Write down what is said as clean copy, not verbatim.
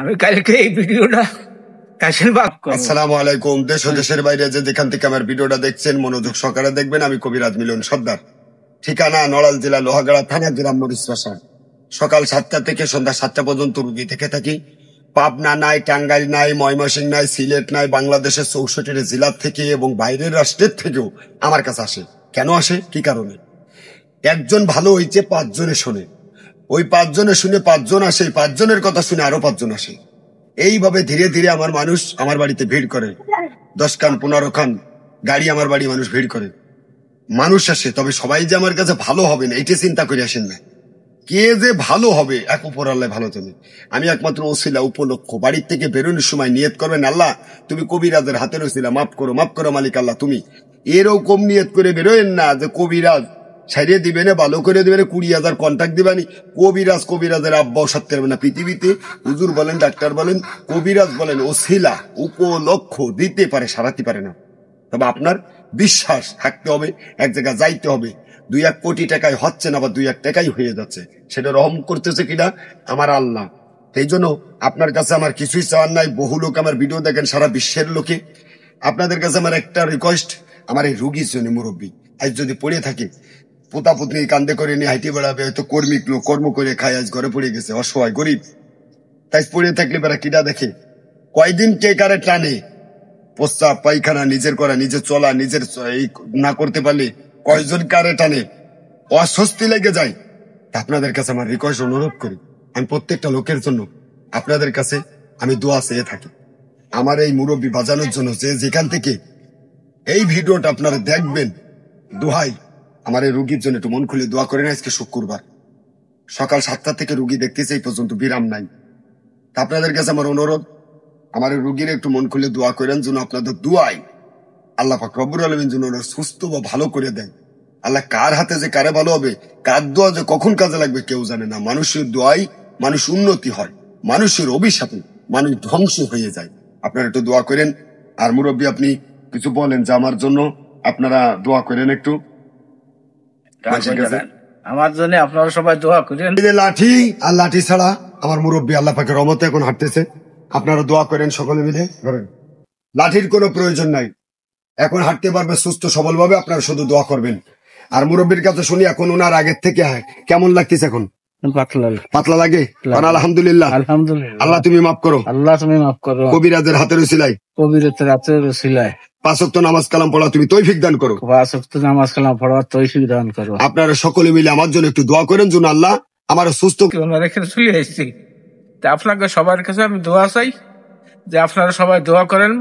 আমি কালকে এই ভিডিওটা আসসালামু আলাইকুম। দেশ ও দেশের বাইরে যেখান থেকে আমার ভিডিওটা দেখছেন মনোযোগ সহকারে দেখবেন। আমি কবিরাজ মিলন সর্দার, ঠিকানা নড়াইল জেলা লোহাগাড়া থানা, গ্রাম মরিচপাশা। সকাল 7টা থেকে সন্ধ্যা 7টা পর্যন্ত রুগী দেখে থাকি। পাবনা নাই, টাঙ্গাইল নাই, ময়মনসিংহ নাই, সিলেট নাই, বাংলাদেশের 64 জেলা থেকে এবং বাইরের রাষ্ট্রের থেকেও আমার কাছে আসে। কেন আসে, কি কারণে? একজন ভালো হয়েছে 5 জনে শোনে, ওই 5 জনে শুনে 5 জন আসে, 5 জনের কথা শুনে আরো 5 জন আসে। এইভাবে ধীরে ধীরে আমার মানুষ আমার বাড়িতে ভিড় করে। 10 খান 15 খান গাড়ি আমার বাড়ি মানুষ ভিড় করে, মানুষ আসে। তবে সবাই যে আমার কাছে ভালো হবে না এটা চিন্তা করে আসেন না। কে যে ভালো হবে এক উপর আল্লাহ ভালো জানে। আমি একমাত্র ওসিলা, উপলক্ষ। বাড়ির থেকে বেরোনোর সময় নিয়ত করবেন, আল্লাহ তুমি কবিরাজের হাতে রসিলা, মাফ করো মালিক আল্লাহ তুমি। এরকম নিয়ত করে বেরোয়েন না যে কবিরাজ সারিয়ে দিবে না, ভালো করে দিবে না, 20,000 কন্ট্যাক্ট দিবানি। কবিরাজের আব্বাও সাথে পারবে না পৃথিবীতে। হুজুর বলেন, ডাক্তার বলেন, কবিরাজ বলেন, ওসিলা উপলক্ষ দিতে পারে, সারাতে পারে না। তবে আপনার বিশ্বাস থাকতে হবে, এক জায়গায় যাইতে হবে। 2-1 কোটি টাকায় হচ্ছে না, বা 2-1 টাকাই হয়ে যাচ্ছে, সেটা রহম করতেছে কিনা আমার আল্লাহ। সেই জন্য আপনার কাছে আমার কিছুই চাওয়ার নাই। বহু লোক আমার ভিডিও দেখেন, সারা বিশ্বের লোকে। আপনাদের কাছে আমার একটা রিকোয়েস্ট, আমার এই রুগীর জন্য, মুরব্বী আজ যদি পড়ে থাকে, পোতা পুতনি কান্দে করে নিয়ে হাইটে বেড়াবে, হয়তো কর্মিক লোক কর্ম করে খায়, আজ ঘরে পড়ে গেছে, অসহায় গরিব। তাই পড়ে থাকলে বেড়া কিটা দেখে, কয়দিন কে কারে টানে, প্রস্তাব পায়খানা নিজের করা, নিজের চলা, নিজের এই না করতে পারলে কয়জন কারে টানে, অস্বস্তি লেগে যায়। আপনাদের কাছে আমার রিকোয়েস্ট, অনুরোধ করি, আমি প্রত্যেকটা লোকের জন্য আপনাদের কাছে আমি দোয়া চেয়ে থাকি। আমার এই মুরব্বী বাজানোর জন্য যে যেখান থেকে এই ভিডিওটা আপনারা দেখবেন, দোহাই আমার এই রুগীর জন্য একটু মন খুলে দোয়া করেন। আজকে শুক্রবার সকাল 7টা থেকে রুগী দেখতেছে, এই পর্যন্ত বিরাম নাই। আপনাদের কাছে আমার অনুরোধ, আমার রুগীর একটু মন খুলে দোয়া করেন, যেন আপনাদের দোয়াই আল্লাহ পাক রব্বুল আলামিন যেন সুস্থ বা ভালো করে দেন। আল্লাহ কার হাতে যে কারে ভালো হবে, কার দোয়া যে কখন কাজে লাগবে কেউ জানে না। মানুষের দোয়াই মানুষ উন্নতি হয়, মানুষের অভিশাপে মানুষ ধ্বংস হয়ে যায়। আপনারা একটু দোয়া করেন। আর মুরব্বী আপনি কিছু বলেন যে আমার জন্য আপনারা দোয়া করেন একটু। আমার জন্য আপনারা সবাই দোয়া করেন। লাঠি আর লাঠি ছাড়া আমার মুরব্বী আল্লাহ পাকের রহমতে এখন হাঁটতেছে। আপনারা দোয়া করেন সকলে মিলে। লাঠির কোনো প্রয়োজন নাই, এখন হাঁটতে পারবে সুস্থ সবল ভাবে। আপনারা শুধু দোয়া করবেন। আর মুরব্বীর কাছে শুনি এখন ওনার আগের থেকে কেমন লাগতেছে? এখন পাতলা লাগে। আলহামদুলিল্লাহ, আল্লাহ তুমি মাফ করো, আল্লাহ তুমি মাফ করো। কবিরাজের হাতের উসিলাই 5 ওয়াক্ত নামাজ কালাম পড়া তুমি তৌফিক দান করো। 5 ওয়াক্ত নামাজ কালাম পড়ার তৌফিক দান করো। আপনারা সকলে মিলে আমার জন্য একটু দোয়া করেন, যেন আল্লাহ আমার সুস্থ। এখানে চলে এসেছি, আপনাকে সবার কাছে আমি দোয়া চাই যে আপনারা সবাই দোয়া করেন।